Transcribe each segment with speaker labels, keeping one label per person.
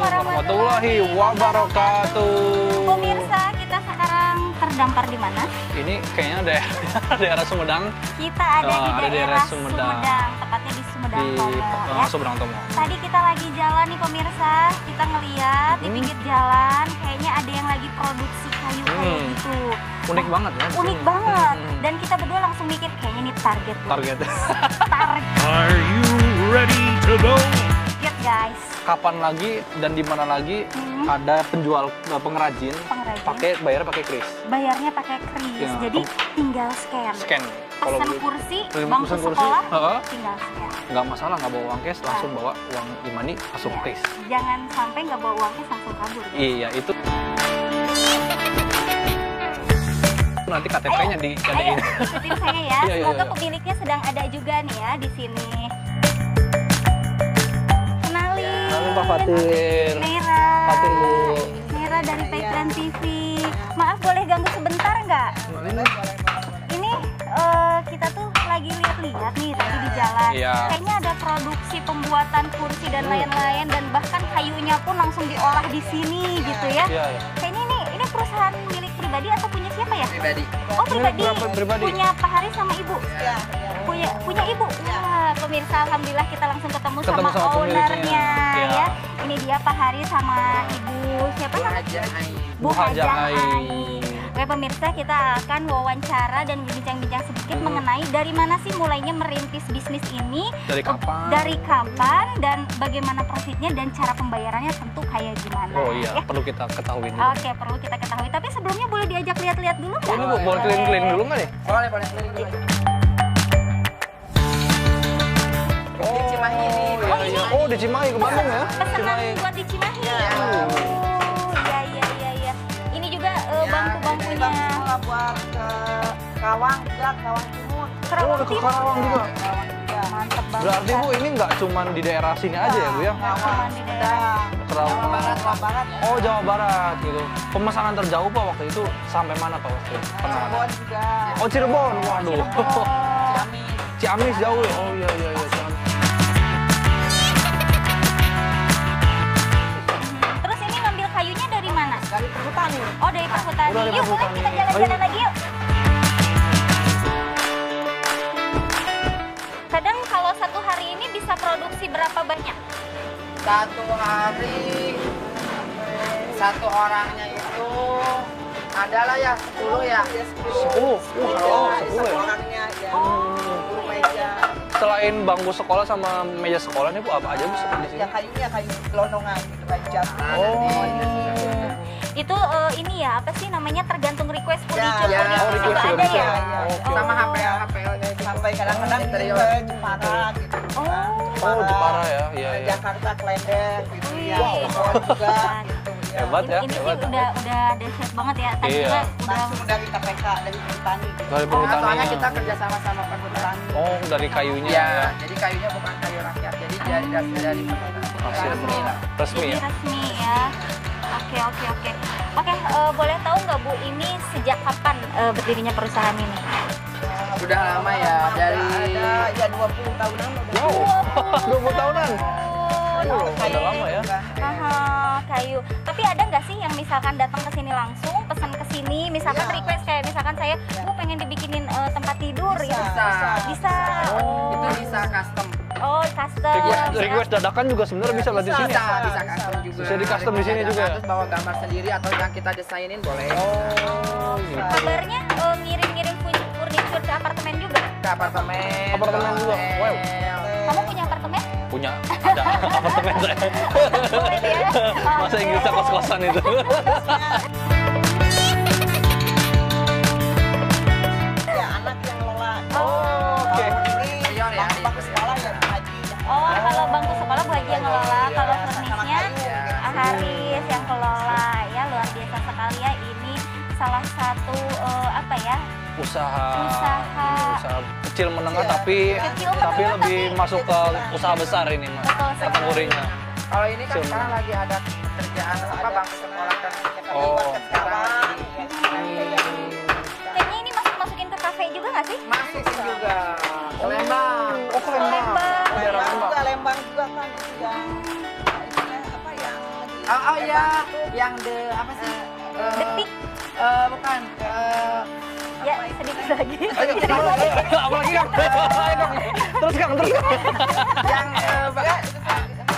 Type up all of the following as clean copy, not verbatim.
Speaker 1: Warahmatullahi wabarakatuh.
Speaker 2: Pemirsa, kita sekarang terdampar di mana?
Speaker 1: Ini kayaknya daerah Sumedang.
Speaker 2: Kita ada di daerah Sumedang, tepatnya di Sumedang Tomo. Ya.
Speaker 1: Sumedang Tomo.
Speaker 2: Tadi kita lagi jalan nih pemirsa, kita ngeliat di pinggir jalan kayaknya ada yang lagi produksi kayu kayak gitu.
Speaker 1: Unik banget ya.
Speaker 2: Unik banget. Dan kita berdua langsung mikir kayaknya ini target.
Speaker 1: Target.
Speaker 3: Are you ready to go?
Speaker 2: Target guys.
Speaker 1: Kapan lagi dan di mana lagi ada penjual pengrajin bayar pakai kris.
Speaker 2: Bayarnya pakai kris.
Speaker 1: Ya.
Speaker 2: Jadi tinggal scan. Pesan kursi, bangku sekolah, tinggal scan.
Speaker 1: Nggak masalah, nggak bawa uang cash, langsung bawa uang e-money, langsung kris.
Speaker 2: Jangan sampai nggak bawa uang cash langsung kabur.
Speaker 1: Iya, itu. Nanti KTP-nya dijadiin.
Speaker 2: Ikutin saya ya.
Speaker 1: Iya,
Speaker 2: Semoga
Speaker 1: iya.
Speaker 2: pemiliknya sedang ada juga nih ya di sini. Kenalin.
Speaker 1: Halo Pak Fatir.
Speaker 2: Mera.
Speaker 1: Fatir, Bu.
Speaker 2: Mera dari Paitran TV. Maaf boleh ganggu sebentar nggak? Ini kita tuh lagi lihat-lihat nih tadi di jalan.
Speaker 1: Iya.
Speaker 2: Kayaknya ada produksi pembuatan kursi dan lain-lain dan bahkan kayunya pun langsung diolah di sini gitu ya.
Speaker 1: Iya, iya.
Speaker 2: Kayaknya ini perusahaan milik pribadi atau punya siapa ya?
Speaker 4: Pribadi.
Speaker 2: Oh pribadi.
Speaker 1: Pribadi.
Speaker 2: Punya Pak Haris sama Ibu. Punya Ibu. Wah, pemirsa alhamdulillah kita langsung ketemu sama ownernya
Speaker 1: pemiliknya.
Speaker 2: ya. Ini dia Pak Haris sama Ibu siapa namanya? Bu Hajah Ai. Oke pemirsa, kita akan wawancara dan berbincang-bincang sedikit mengenai dari mana sih mulainya merintis bisnis ini, dari kapan dan bagaimana profitnya dan cara pembayarannya tentu kayak gimana.
Speaker 1: Oh iya,
Speaker 2: ya?
Speaker 1: perlu kita ketahui dulu.
Speaker 2: Oke, perlu kita ketahui. Tapi sebelumnya boleh diajak lihat-lihat dulu nggak?
Speaker 1: Ini Bu, boleh keliling-keliling dulu nggak nih?
Speaker 4: Boleh keliling.
Speaker 1: Oh,
Speaker 4: Di Cimahi ini.
Speaker 1: iya, iya. Oh, di Cimahi ke Bandung ya?
Speaker 2: Pesanan buat di Cimahi. Oh, iya. Ini juga bangku-bangkunya.
Speaker 4: Semua buat ke Karawang juga, Karawang Timur.
Speaker 2: Karawang
Speaker 1: ke
Speaker 2: Timur.
Speaker 1: Karawang juga.
Speaker 2: Mantep banget.
Speaker 1: Berarti Bu, ini nggak cuma di daerah sini aja ya Bu ya?
Speaker 2: Cuma di daerah.
Speaker 1: Kerawang.
Speaker 4: Jawa Barat.
Speaker 1: Oh, Jawa Barat gitu. Pemesanan terjauh Pak waktu itu sampai mana Pak waktu itu? Pernah ada?
Speaker 4: Cirebon juga.
Speaker 1: Oh, Cirebon. Waduh.
Speaker 4: Ciamis.
Speaker 1: Ciamis jauh ya? Oh iya, Ciamis.
Speaker 2: Terus ini ngambil kayunya dari mana?
Speaker 4: Dari perhutani.
Speaker 2: Oh, dari perhutani.
Speaker 1: Oh, dari
Speaker 2: Yuk, boleh
Speaker 1: perhutani.
Speaker 2: kita jalan-jalan
Speaker 1: Ayo.
Speaker 2: lagi yuk. Kadang kalau satu hari ini bisa produksi berapa banyak?
Speaker 4: Satu hari satu orangnya itu adalah ya 10 ya.
Speaker 1: 10. 10 ya?
Speaker 4: Orangnya ya.
Speaker 2: Oh,
Speaker 4: 10 meja.
Speaker 1: Selain bangku sekolah sama meja sekolah nih Bu, apa aja Bu seperti sini?
Speaker 4: Ya kayunya kayu gelondongan gitu, kayu jati.
Speaker 2: itu ini ya, apa sih namanya, tergantung request
Speaker 4: Ya,
Speaker 2: furniture
Speaker 4: ya.
Speaker 2: furniture
Speaker 1: Oh,
Speaker 2: juga
Speaker 1: request
Speaker 2: ada ya?
Speaker 1: Oke.
Speaker 4: Sama HPL sampai kadang-kadang ke Jepara gitu.
Speaker 1: Oh, Jepara ya? Iya, iya.
Speaker 4: Jakarta, Klender gitu ya.
Speaker 2: Wow.
Speaker 4: Bogor juga gitu ya.
Speaker 1: Hebat ya,
Speaker 2: Ini sih
Speaker 1: hebat.
Speaker 2: udah dahsyat banget ya. Tadi
Speaker 1: Iya.
Speaker 2: juga
Speaker 4: Langsung dari KPK, dari perhutani gitu.
Speaker 1: Dari perhutani.
Speaker 4: Soalnya kita kerja sama perhutani.
Speaker 1: Oh, dari kayunya
Speaker 4: Ya,
Speaker 1: ya?
Speaker 4: jadi kayunya bukan kayu rakyat, jadi dari perhutani.
Speaker 1: Hasil
Speaker 4: Resmi lah.
Speaker 1: resmi
Speaker 2: ini
Speaker 1: ya?
Speaker 2: resmi ya. Oke. Boleh tahu nggak Bu, ini sejak kapan berdirinya perusahaan ini?
Speaker 4: Udah lama ya, dari ada ya 20 tahunan udah.
Speaker 1: Wow, 20 tahunan?
Speaker 2: Oh,
Speaker 1: Udah lama ya?
Speaker 2: Aha, kayu. Tapi ada nggak sih yang misalkan datang ke sini langsung, pesan ke sini, misalkan
Speaker 4: Iya.
Speaker 2: request kayak misalkan saya, Bu pengen dibikinin tempat tidur gitu. Bisa.
Speaker 4: Itu bisa custom.
Speaker 2: Oh, custom.
Speaker 1: Request dadakan juga sebenarnya bisa berarti sini?
Speaker 4: Bisa custom juga.
Speaker 1: Bisa di custom di sini juga?
Speaker 4: Terus bawa gambar sendiri atau yang kita desainin boleh.
Speaker 1: Oh, gitu.
Speaker 2: Kabarnya ngirim-ngirim furniture ke apartemen juga.
Speaker 4: Ke apartemen.
Speaker 1: Apartemen juga? Wow.
Speaker 2: Kamu punya apartemen?
Speaker 1: punya ada apartemen saya. Masa Inggrisnya kos-kosan itu.
Speaker 4: Ya, anak yang ngelola.
Speaker 1: Oke.
Speaker 4: Ini bangku sekolah ya, Bu Haji.
Speaker 2: Oh, kalau bangku sekolah Bu Haji yang ngelola, kalau furnisnya Haris yang kelola. Ya, luar biasa sekali ya. Ini salah satu apa ya?
Speaker 1: Usaha kecil menengah tapi
Speaker 2: menengah,
Speaker 1: lebih
Speaker 2: tapi
Speaker 1: masuk ke usaha besar ini Mas.
Speaker 2: Betul sekali.
Speaker 1: Kategorinya.
Speaker 4: Kalau ini kan sekarang lagi ada pekerjaan apa bangku sekolah kan
Speaker 1: Oh.
Speaker 4: sekarang
Speaker 2: Kayaknya ini masukin ke kafe juga nggak sih?
Speaker 4: masih sih juga ke Lembang.
Speaker 1: Oh, ke Lembang. Daerah Lembang.
Speaker 4: Lembang juga kan itu yang apa yang oh ya yang apa sih
Speaker 2: Detik.
Speaker 4: bukan
Speaker 2: Ya, sedikit lagi.
Speaker 1: Ayo, apalagi Kang? Ayo Kang. Terus Kang.
Speaker 4: yang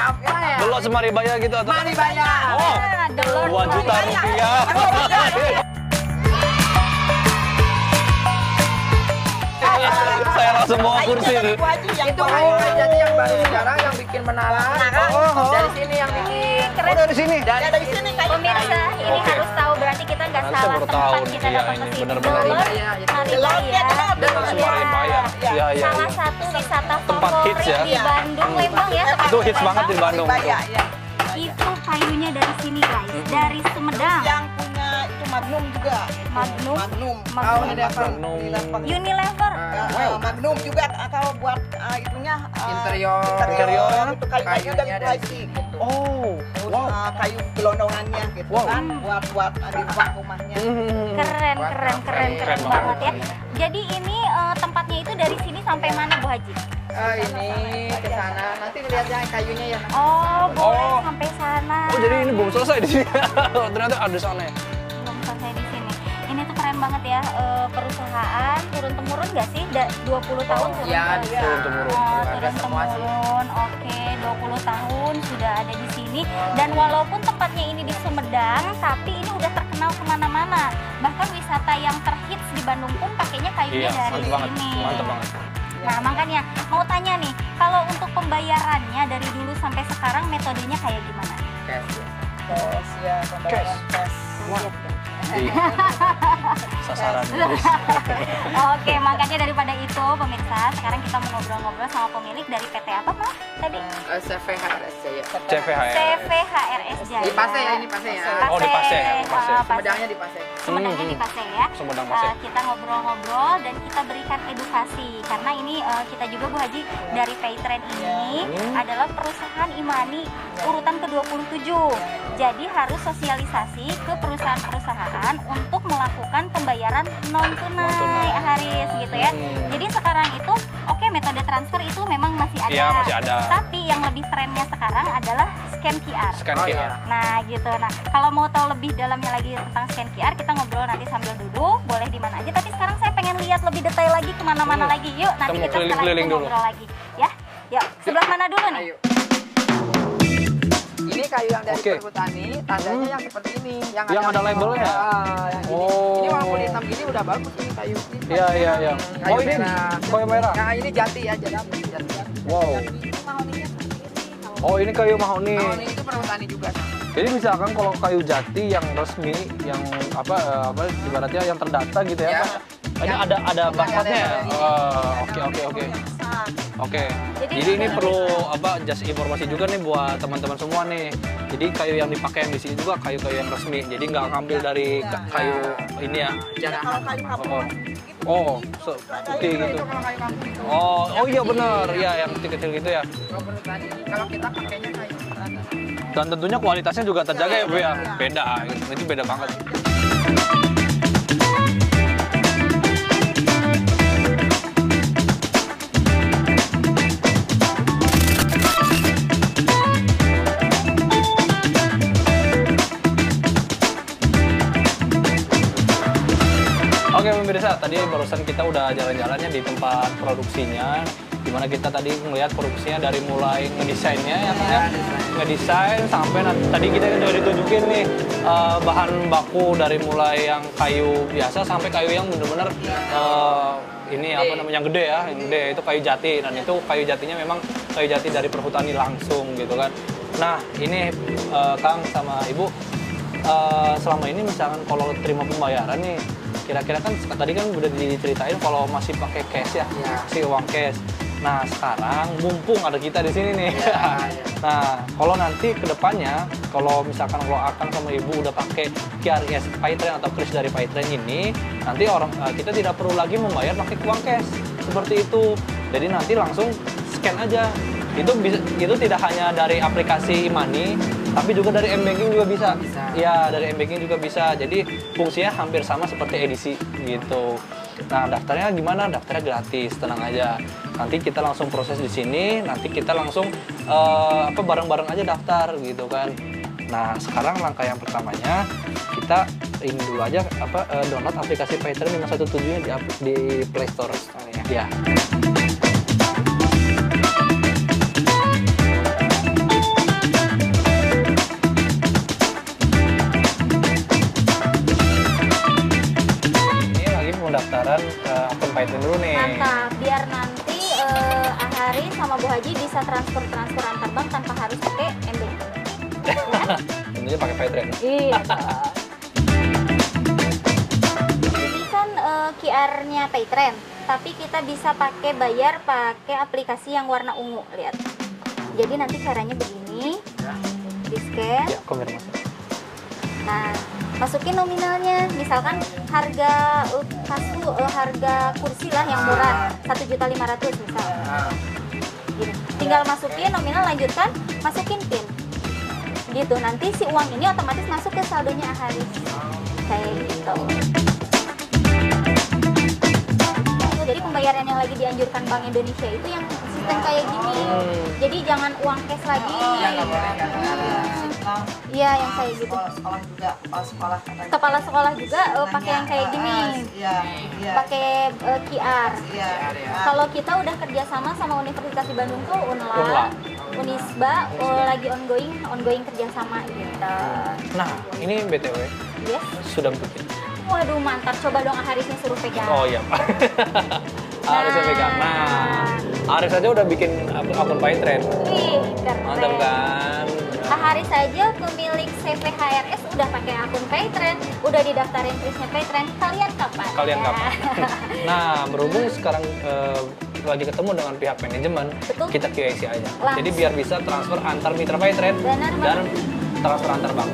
Speaker 4: apa ya
Speaker 1: Belok Semaribaya gitu atau?
Speaker 4: Maribaya.
Speaker 1: Oh,
Speaker 2: Ah, Delon
Speaker 1: 2 juta
Speaker 2: Maribaya.
Speaker 1: rupiah. Saya langsung bawa kursi itu.
Speaker 4: Itu kayu jadi yang baru sekarang yang bikin menara. Dari sini yang bikin.
Speaker 2: Keren.
Speaker 1: Dari sini.
Speaker 4: Dari sini kayu.
Speaker 2: Pemirsa, ini
Speaker 1: Oke.
Speaker 2: harus tahu berarti kita nggak
Speaker 1: Harusnya
Speaker 2: salah
Speaker 1: baru
Speaker 2: tempat
Speaker 1: tahu.
Speaker 2: kita
Speaker 1: Iya,
Speaker 2: datang ke
Speaker 1: ini
Speaker 2: sini.
Speaker 1: benar-benar
Speaker 2: Delon
Speaker 4: Maribaya.
Speaker 2: Maribaya.
Speaker 1: Delon Semaribaya. Iya, iya.
Speaker 2: Salah satu wisata
Speaker 1: Tempat
Speaker 2: favorit
Speaker 1: hits ya.
Speaker 2: di Bandung, Lembang ya.
Speaker 1: Itu hits banget di Bandung.
Speaker 4: Maribaya ya.
Speaker 2: Itu kayunya dari sini guys, dari Sumedang.
Speaker 4: Yang punya itu Magnum juga.
Speaker 2: Magnum.
Speaker 4: Magnum.
Speaker 2: Magnum.
Speaker 4: Oh, ada apa?
Speaker 1: Magnum.
Speaker 2: Unilever.
Speaker 4: Magnum juga kalau buat itunya
Speaker 1: Interior.
Speaker 4: itu kayu dari Haji gitu.
Speaker 1: Oh, wow.
Speaker 4: Kayu gelondongannya gitu
Speaker 1: Wow.
Speaker 4: kan buat di rumahnya.
Speaker 2: Keren
Speaker 1: Keren
Speaker 2: banget ya. Jadi ini tempatnya itu dari sini sampai mana Bu Haji?
Speaker 4: Ini ke sana. Nanti lihatnya kayunya ya.
Speaker 2: Oh, boleh
Speaker 1: Oh.
Speaker 2: sampai sana.
Speaker 1: Oh, jadi ini belum selesai di sini. Ternyata ada sana ya.
Speaker 2: Belum selesai di sini. Ini tuh keren banget ya, perusahaan turun temurun nggak sih? 20 tahun turun
Speaker 4: Iya,
Speaker 1: turun-temurun.
Speaker 2: turun temurun. Oke, 20 tahun sudah ada di sini. Dan walaupun tempatnya ini di Sumedang, tapi ini udah terkenal kemana-mana. Bahkan wisata yang terhits di Bandung pun pakainya kayunya
Speaker 1: Iya,
Speaker 2: dari
Speaker 1: mantep banget.
Speaker 2: sini.
Speaker 1: Mantep banget.
Speaker 2: Nah, makanya mau tanya nih, kalau untuk pembayarannya dari dulu sampai sekarang metodenya kayak gimana?
Speaker 4: Cash ya, pembayaran cash.
Speaker 1: Di sasaran.
Speaker 2: Oke, makanya daripada itu pemirsa, sekarang kita mau ngobrol-ngobrol sama pemilik dari PT apa Mas tadi?
Speaker 4: CVHRS ya.
Speaker 1: CVHR.
Speaker 2: CVHRS Jaya.
Speaker 4: Di Pasai ya, ini Pasai ya.
Speaker 1: Oh, di Pasai. Pasai.
Speaker 4: Sumedangnya di Pasai.
Speaker 2: Sumedangnya di Pasai ya.
Speaker 1: Sumedang Pasai.
Speaker 2: Kita ngobrol-ngobrol dan kita berikan edukasi karena ini kita juga Bu Haji dari Paytrend ini adalah perusahaan Imani urutan ke-27. Jadi harus sosialisasi ke perusahaan-perusahaan untuk melakukan pembayaran non tunai Haris gitu ya. Jadi sekarang itu oke, metode transfer itu memang masih ada.
Speaker 1: Iya, masih ada.
Speaker 2: Tapi yang lebih trennya sekarang adalah scan QR.
Speaker 1: Scan
Speaker 4: Oh,
Speaker 1: QR.
Speaker 4: iya.
Speaker 2: Nah gitu. Nah kalau mau tahu lebih dalamnya lagi tentang scan QR, kita ngobrol nanti sambil duduk, boleh di mana aja. Tapi sekarang saya pengen lihat lebih detail lagi kemana-mana lagi. Yuk nanti
Speaker 1: Kita mau
Speaker 2: kita setelah itu
Speaker 1: keliling-keliling dulu.
Speaker 2: ngobrol lagi. Ya, yuk. Sebelah mana dulu nih?
Speaker 4: Ayo. Ini kayu yang dari
Speaker 1: Oke.
Speaker 4: Perhutani, tandanya yang seperti ini, yang
Speaker 1: Yang ada labelnya?
Speaker 4: yang ini.
Speaker 1: Oh.
Speaker 4: Ini walaupun hitam gini udah bagus nih kayu ini.
Speaker 1: Iya, iya, iya.
Speaker 4: Kayu
Speaker 1: Oh, ini
Speaker 4: merah.
Speaker 1: kayu merah.
Speaker 4: Yang ini jati ya, jati.
Speaker 1: Wow. Oh, ini kayu mahoni.
Speaker 4: Mahoni itu Perhutani juga.
Speaker 1: Jadi misalkan kalau kayu jati yang resmi, yang apa ibaratnya yang terdata gitu ya,
Speaker 4: Ya.
Speaker 1: Pak? Ini ada batasnya ya? Oke. Oke. Jadi ini perlu just informasi juga nih buat teman-teman semua nih. Jadi kayu yang dipakai yang di sini juga kayu-kayu yang resmi. Jadi nggak ngambil dari kayu ini ya.
Speaker 4: Kalau kayu kampung.
Speaker 1: Oke gitu.
Speaker 4: Kalau kayu kampung itu.
Speaker 1: Oh iya benar. Iya yang kecil-kecil gitu ya.
Speaker 4: Kalau Perhutani. Kalau kita pakainya kayu Perhutani.
Speaker 1: Dan tentunya kualitasnya juga terjaga ya Bu ya. Beda, itu beda banget. Oke pemirsa, tadi barusan kita udah jalan-jalannya di tempat produksinya, dimana kita tadi melihat produksinya dari mulai ngedesainnya ya kan ya, ngedesain sampai tadi kita udah ditunjukin nih bahan baku dari mulai yang kayu biasa sampai kayu yang bener-bener ini apa namanya yang gede ya, yang gede itu kayu jati, dan itu kayu jatinya memang kayu jati dari perhutani langsung gitu kan. Nah ini Kang sama Ibu, selama ini misalkan kalau terima pembayaran nih, kira-kira kan tadi kan udah diceritain kalau masih pakai cash ya, masih uang cash. Nah sekarang mumpung ada kita di sini nih. Nah kalau nanti kedepannya, kalau misalkan kalau Akang sama Ibu udah pakai QRIS Paytrend atau kris dari Paytrend ini, nanti kita tidak perlu lagi membayar pakai uang cash seperti itu. Jadi nanti langsung scan aja. Itu tidak hanya dari aplikasi e-money, tapi juga dari m-banking juga bisa. Ya dari m-banking juga bisa. Jadi fungsinya hampir sama seperti edisi gitu. Nah daftarnya gimana? Daftarnya gratis, tenang aja. Nanti kita langsung proses di sini, nanti kita langsung bareng-bareng aja daftar gitu kan. Nah sekarang langkah yang pertamanya kita ini dulu aja download aplikasi Paytrend 517 di Play Store ya. Ini lagi pendaftaran akun Paytrend dulu nih.
Speaker 2: Mantap, biar nanti Ahari sama Bu Haji bisa transfer antar bank tanpa harus pakai m-banking.
Speaker 1: Tentunya pakai Paytrend.
Speaker 2: Iya. Ini kan QR-nya Paytrend, tapi kita bisa bayar pakai aplikasi yang warna ungu, lihat. Jadi nanti caranya begini, di scan.
Speaker 1: Ya, konfirmasi.
Speaker 2: Nah, masukin nominalnya, misalkan harga harga kursi lah yang murah 1.500.000 misal. Gini. Tinggal masukin nominal, lanjutkan, masukin PIN. Gitu, nanti si uang ini otomatis masuk ke saldonya Ahari. Kayak gitu. Jadi pembayaran yang lagi dianjurkan Bank Indonesia itu yang sistem kayak gini. Jadi jangan uang cash lagi.
Speaker 4: Nggak boleh
Speaker 2: Iya, yang kayak gitu.
Speaker 4: Sekolah juga, kepala sekolah.
Speaker 2: Kepala sekolah juga pakai yang kayak gini.
Speaker 4: Iya.
Speaker 2: Pakai QR.
Speaker 4: Iya.
Speaker 2: Kalau kita udah kerjasama sama Universitas di Bandung tuh
Speaker 1: Unla.
Speaker 2: Unisba lagi ongoing kerjasama gitu.
Speaker 1: Nah ini BTW
Speaker 2: Yes.
Speaker 1: sudah bikin.
Speaker 2: Waduh mantap, coba dong Harisnya suruh pegang.
Speaker 1: Oh iya Pak. Haris pegang. Nah Haris aja udah bikin akun Paytrend.
Speaker 2: Wih, keren.
Speaker 1: Mantap kan?
Speaker 2: Haris aja pemilik CVHRS udah pakai akun Paytrend, udah didaftarin krisnya Paytrend. Kalian kapan?
Speaker 1: Kalian
Speaker 2: ya?
Speaker 1: kapan? Nah berhubung sekarang lagi ketemu dengan pihak manajemen,
Speaker 2: Betul.
Speaker 1: kita QIC aja.
Speaker 2: Langsung.
Speaker 1: Jadi biar bisa transfer antar mitra Paytrend
Speaker 2: Benar,
Speaker 1: dan transfer antar bank.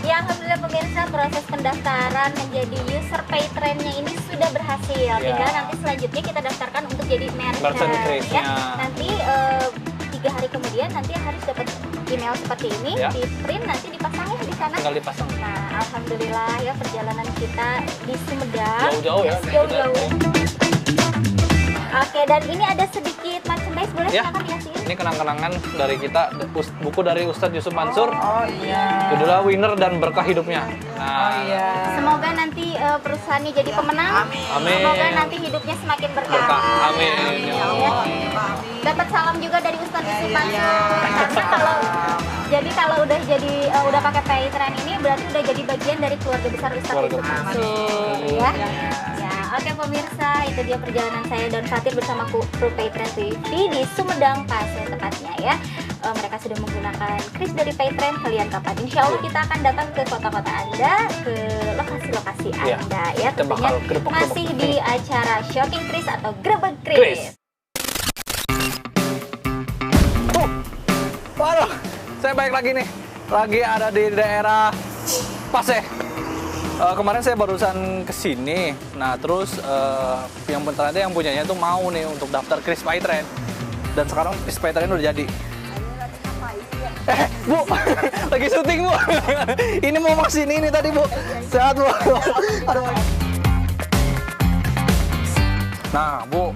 Speaker 2: Ya alhamdulillah pemirsa, proses pendaftaran menjadi user Paytrend-nya ini sudah berhasil.
Speaker 1: Ya.
Speaker 2: Tinggal nanti selanjutnya kita daftarkan untuk jadi merchant.
Speaker 1: Merchant Chris-nya.
Speaker 2: Ya. Nanti 3 hari kemudian nanti harus dapat email seperti ini,
Speaker 1: Ya.
Speaker 2: di print nanti dipasangnya di sana.
Speaker 1: Tinggal dipasang.
Speaker 2: Nah, alhamdulillah ya perjalanan kita di Sumedang.
Speaker 1: Jauh-jauh ya.
Speaker 2: Jauh-jauh. Oke, dan ini ada sedikit merchandise, boleh
Speaker 1: Ya.
Speaker 2: silakan dikasihin.
Speaker 1: Ini kenang-kenangan dari kita, buku dari Ustadz Yusuf Mansur.
Speaker 4: Oh iya.
Speaker 1: Judulnya Winner dan Berkah Hidupnya.
Speaker 4: Oh
Speaker 1: Nah,
Speaker 4: iya.
Speaker 2: Semoga nanti perusahaannya jadi pemenang.
Speaker 4: Amin.
Speaker 1: Amin.
Speaker 2: Semoga nanti hidupnya semakin berkah.
Speaker 1: Berkah. Amin. Ya
Speaker 2: Ya.
Speaker 1: Allah.
Speaker 2: Dapat salam juga dari Ustadz Yusuf
Speaker 4: Iya.
Speaker 2: Mansur. Karena kalau udah pakai Paytrend ini berarti udah jadi bagian dari keluarga besar Ustadz
Speaker 1: Keluarga
Speaker 2: Yusuf
Speaker 1: besar.
Speaker 2: Mansur. Ya. Ya, oke pemirsa, itu dia perjalanan saya Don Fatir bersama kru Paytrend TV di Sumedang Pasir tepatnya ya. Mereka sudah menggunakan kris dari Paytrend. Kalian kapan? Insya Allah kita akan datang ke kota-kota Anda, ke lokasi-lokasi
Speaker 1: Iya.
Speaker 2: Anda ya.
Speaker 1: Kita bakal
Speaker 2: Tentunya
Speaker 1: gerebek-gerebek.
Speaker 2: masih di acara Shopping Kris atau Grebek
Speaker 1: Kris.
Speaker 2: Kris.
Speaker 1: Waduh, saya balik lagi nih. Lagi ada di daerah Paseh. Kemarin saya barusan kesini. Nah, terus yang ternyata yang punyanya tuh mau nih untuk daftar kris Paytrend. Dan sekarang kris Paytrend udah jadi. Bu, lagi syuting Bu. Ini mau kesini ini tadi Bu. Sehat Bu. Aduh. Nah Bu,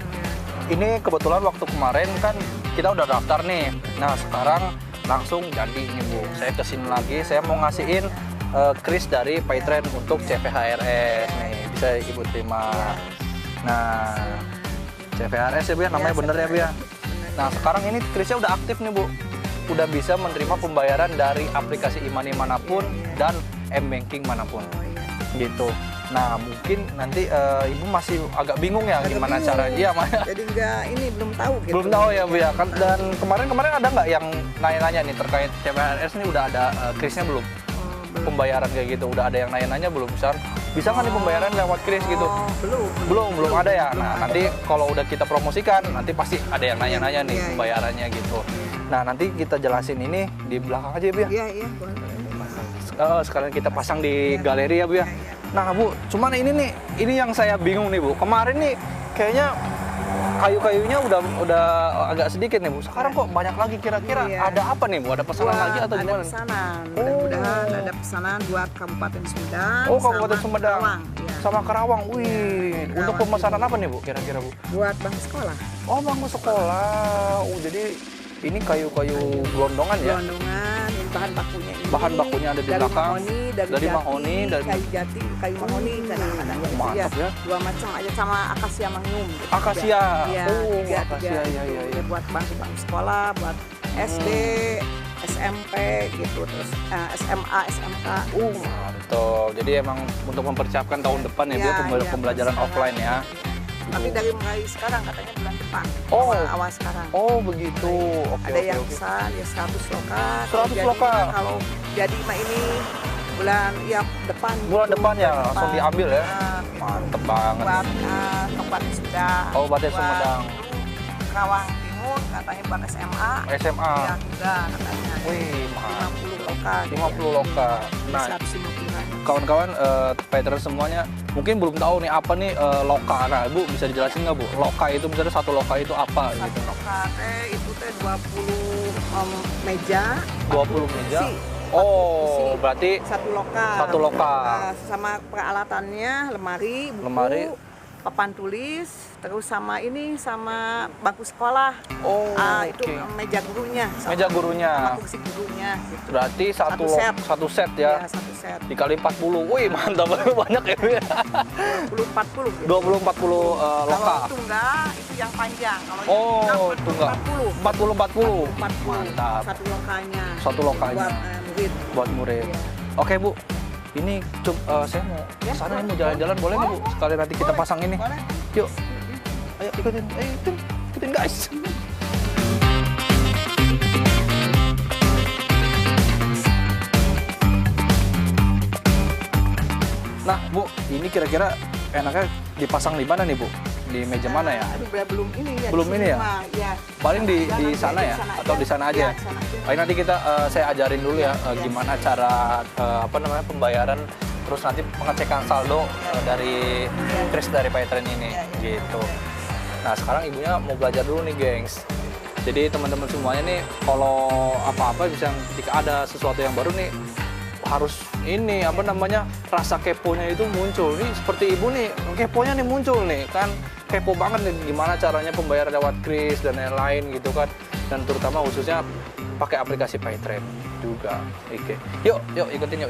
Speaker 1: ini kebetulan waktu kemarin kan kita udah daftar nih. Nah sekarang langsung jadi ini Bu. Saya kesini lagi, saya mau ngasihin kris dari Paytrend untuk CVHRS nih, bisa Ibu terima. Nah CVHRS ya Bu ya, namanya bener ya Bu ya. Nah sekarang ini Krisnya udah aktif nih Bu, udah bisa menerima pembayaran dari aplikasi e-money manapun dan m-banking manapun, gitu. Nah mungkin nanti Ibu masih agak bingung ya gimana caranya. Iya,
Speaker 4: Jadi ini belum tahu gitu.
Speaker 1: belum tahu ya Bu ya kan. Dan kemarin ada nggak yang nanya-nanya nih terkait CPNS ini udah ada Krisnya belum? Pembayaran kayak gitu udah ada yang nanya-nanya belum? Bisa nggak nih pembayaran lewat Kris gitu? Belum ada ya. Nah nanti kalau udah kita promosikan nanti pasti ada yang nanya-nanya nih pembayarannya gitu. Nah nanti kita jelasin ini di belakang aja Bu ya.
Speaker 4: Iya.
Speaker 1: Sekalian kita pasang di galeri ya Bu ya. Nah Bu, cuman ini yang saya bingung nih Bu. Kemarin nih kayaknya kayu-kayunya udah agak sedikit nih Bu. Sekarang kok banyak lagi, kira-kira ada apa nih Bu? Ada pesanan lagi atau gimana?
Speaker 4: Ada pesanan. Mudah-mudahan ada pesanan buat Kabupaten Sumedang.
Speaker 1: Oh, Kabupaten Sumedang.
Speaker 4: Karawang, ya.
Speaker 1: Sama Karawang. Wih, untuk pemesanan apa nih Bu kira-kira Bu?
Speaker 4: Buat bangku sekolah.
Speaker 1: Oh, bangku sekolah. Oh, jadi ini kayu-kayu gelondongan ya?
Speaker 4: Gelondongan, bahan bakunya ini.
Speaker 1: Bahan bakunya ada di belakang.
Speaker 4: Dari mahoni,
Speaker 1: dari
Speaker 4: kayu jati, kayu mahoni kadang-kadang.
Speaker 1: Mantap ya.
Speaker 4: Dua macam aja sama akasia mangyum. Gitu.
Speaker 1: Akasia.
Speaker 4: Iya,
Speaker 1: Oh,
Speaker 4: tiga.
Speaker 1: akasia ya.
Speaker 4: Buat bangku sekolah, buat SD, SMP gitu, terus SMA, SMK.
Speaker 1: Mantap. Jadi emang untuk mempersiapkan tahun depan ya, Bu, pembelajaran offline ya.
Speaker 4: Tapi dari mulai sekarang katanya bulan depan.
Speaker 1: Oh,
Speaker 4: awal sekarang.
Speaker 1: Oh, begitu. Oke,
Speaker 4: ada yang pesan ya 100 loka.
Speaker 1: 100 loka.
Speaker 4: Kalau jadi ini bulan depan.
Speaker 1: Bulan depan ya, langsung diambil ya.
Speaker 4: Mantep
Speaker 1: banget.
Speaker 4: Buat Kabupaten Sumedang.
Speaker 1: Oh, Kabupaten Sumedang.
Speaker 4: Karawang Timur katanya buat SMA.
Speaker 1: SMA.
Speaker 4: Ya juga katanya.
Speaker 1: Wih,
Speaker 4: 50 loka.
Speaker 1: 50 loka. Nah,
Speaker 4: 150-an.
Speaker 1: kawan-kawan Patreon semuanya mungkin belum tahu nih apa nih loka. Nah, Bu bisa dijelasin nggak Bu? Loka itu misalnya satu loka itu apa?
Speaker 4: Satu
Speaker 1: gitu.
Speaker 4: loka itu 20 meja.
Speaker 1: 20 meja.
Speaker 4: Kursi.
Speaker 1: Oh, berarti
Speaker 4: Satu loka.
Speaker 1: Satu loka.
Speaker 4: Sama peralatannya lemari, buku, papan tulis, terus sama bangku sekolah.
Speaker 1: Oh,
Speaker 4: itu meja gurunya.
Speaker 1: Meja gurunya.
Speaker 4: Sama kursi gurunya. Gitu.
Speaker 1: Berarti satu set ya.
Speaker 4: Iya, satu set.
Speaker 1: Dikali 40. Wih, mantap banyak ya Bu ya.
Speaker 4: 20-40.
Speaker 1: 20-40 loka.
Speaker 4: Kalau tunggal itu yang panjang. Kalau
Speaker 1: Oh, tunggal. 40-40.
Speaker 4: 40.
Speaker 1: Mantap.
Speaker 4: Satu lokanya.
Speaker 1: Satu lokanya.
Speaker 4: Buat murid.
Speaker 1: Iya. Oke Bu, ini saya mau sana mau jalan-jalan boleh nggak Bu? Sekali nanti kita pasang ini.
Speaker 4: Boleh.
Speaker 1: Yuk, ayo ikutin guys. Nah Bu, ini kira-kira enaknya dipasang di mana nih Bu? Di meja mana ya?
Speaker 4: Aduh, belum ini ya.
Speaker 1: Belum ini ya?
Speaker 4: Ya.
Speaker 1: Paling di sana ya? Atau di sana aja? Paling nanti saya ajarin dulu ya gimana cara pembayaran, terus nanti pengecekan saldo dari Kris dari Paytrend ini gitu. Nah sekarang ibunya mau belajar dulu nih gengs. Jadi teman-teman semuanya nih kalau apa-apa bisa ketika ada sesuatu yang baru nih harus ini rasa keponya itu muncul nih, seperti ibu nih keponya nih muncul nih kan, kepo banget nih gimana caranya pembayaran lewat Kris dan lain-lain gitu kan, dan terutama khususnya pakai aplikasi Paytrend juga. Oke, yuk ikutin.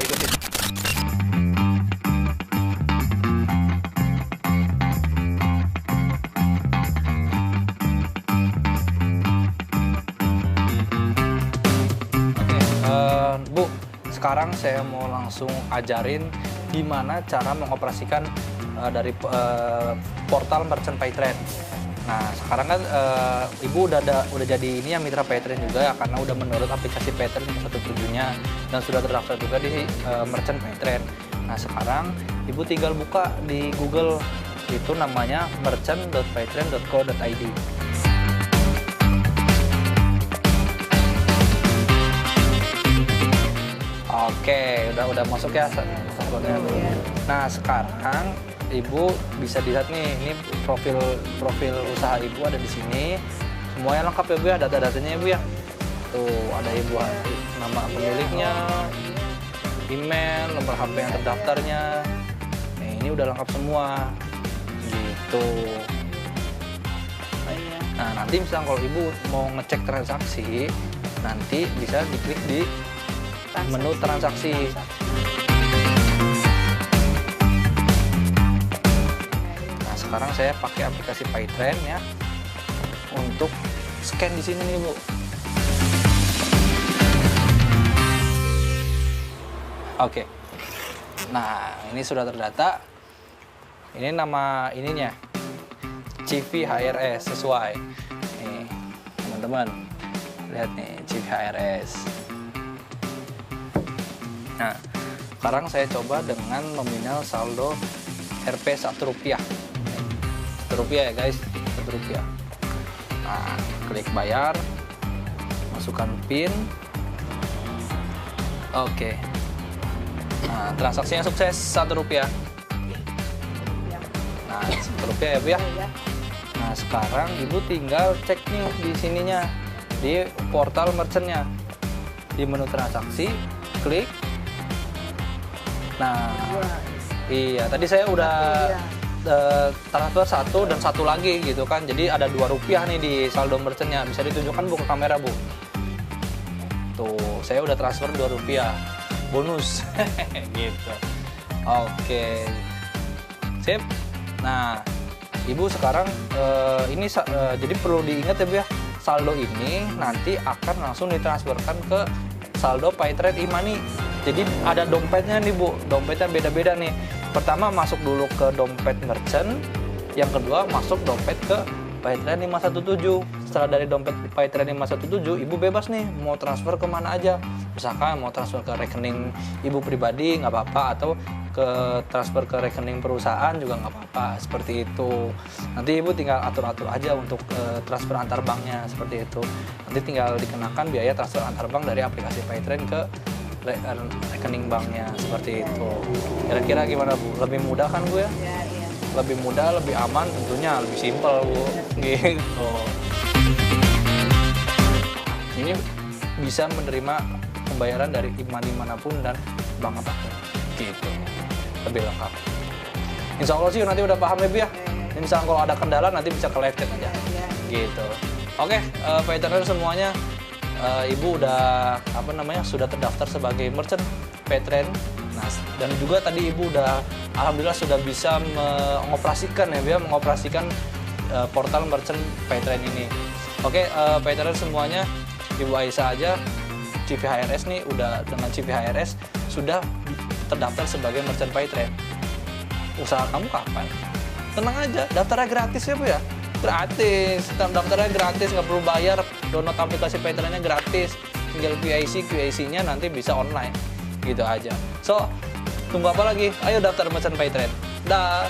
Speaker 1: Bu, sekarang saya mau langsung ajarin gimana cara mengoperasikan dari portal merchant Paytrend. Nah, sekarang kan Ibu udah jadi ini yang mitra Paytrend juga ya, karena udah menurut aplikasi Paytrend 1.7-nya dan sudah terdaftar juga di merchant Paytrend. Nah, sekarang Ibu tinggal buka di Google, itu namanya merchant.paytrend.co.id. Oke, udah masuk ya sablonnya. Nah, sekarang Ibu bisa dilihat nih, ini profil usaha Ibu ada di sini. Semuanya lengkap ya Bu ya, data-datanya ya Bu ya. Tuh, ada Ibu nama pemiliknya, email, nomor HP yang terdaftarnya. Nah, ini udah lengkap semua. Gitu. Nah, nanti misalnya kalau Ibu mau ngecek transaksi, nanti bisa diklik di menu transaksi. Nah, sekarang saya pakai aplikasi Paytrend ya untuk scan di sini nih, Bu. Oke. Nah, ini sudah terdata. Ini nama ininya. CV HRS sesuai. Nih, teman-teman. Lihat nih, CV HRS. Nah, sekarang saya coba dengan nominal saldo Rp Rp1. Rp1 ya, guys. Rp1. Nah, klik bayar. Masukkan PIN. Oke. Nah, transaksinya sukses, Rp1. Nah, Rp1 ya, Bu ya. Nah, sekarang Ibu tinggal cek nih di sininya, di portal merchantnya. Di menu transaksi, klik. Nah, iya, tadi saya udah transfer 1 dan 1 lagi gitu kan. Jadi ada Rp2 nih di saldo merchantnya. Bisa ditunjukkan, Bu, ke kamera, Bu. Tuh, saya udah transfer Rp2. Bonus gitu. Oke, sip. Nah, Ibu sekarang ini jadi perlu diingat ya, Bu ya, saldo ini nanti akan langsung ditransferkan ke saldo Paytrade e-money. Jadi ada dompetnya nih, Bu, dompetnya beda-beda nih. Pertama masuk dulu ke dompet merchant, yang kedua masuk dompet ke Paytrade 517. Setelah dari dompet Paytrade 517, Ibu bebas nih mau transfer kemana aja. Misalkan mau transfer ke rekening Ibu pribadi nggak apa-apa, atau ke transfer ke rekening perusahaan juga nggak apa-apa, seperti itu. Nanti Ibu tinggal atur-atur aja untuk transfer antar banknya, seperti itu. Nanti tinggal dikenakan biaya transfer antar bank dari aplikasi Paytrade ke rekening banknya, seperti itu. Kira-kira gimana, Bu? Lebih mudah kan, Bu ya? Lebih mudah, lebih aman, tentunya lebih simpel, Bu. Gitu. Ini bisa menerima pembayaran dari e-money manapun dan bank apapun. Gitu. Lebih lengkap. Insya Allah sih nanti udah paham ya, Bu ya. Misalnya kalau ada kendala nanti bisa ke live chat aja. Gitu. Oke, Paytrade semuanya, Ibu udah sudah terdaftar sebagai merchant Paytrade. Nah, dan juga tadi Ibu udah alhamdulillah sudah bisa mengoperasikan portal merchant Paytrade ini. Oke, Paytrade semuanya, Ibu Aisyah aja CV HRS nih udah dengan CV HRS sudah terdaftar sebagai merchant Paytrade. Usaha kamu kapan? Tenang aja, daftarnya gratis ya, Bu ya. Gratis, daftarnya gratis, nggak perlu bayar. Download aplikasi Paytrade-nya gratis. Tinggal QIC-nya nanti bisa online. Gitu aja. So, tunggu apa lagi? Ayo daftar merchant Paytrade. Dah.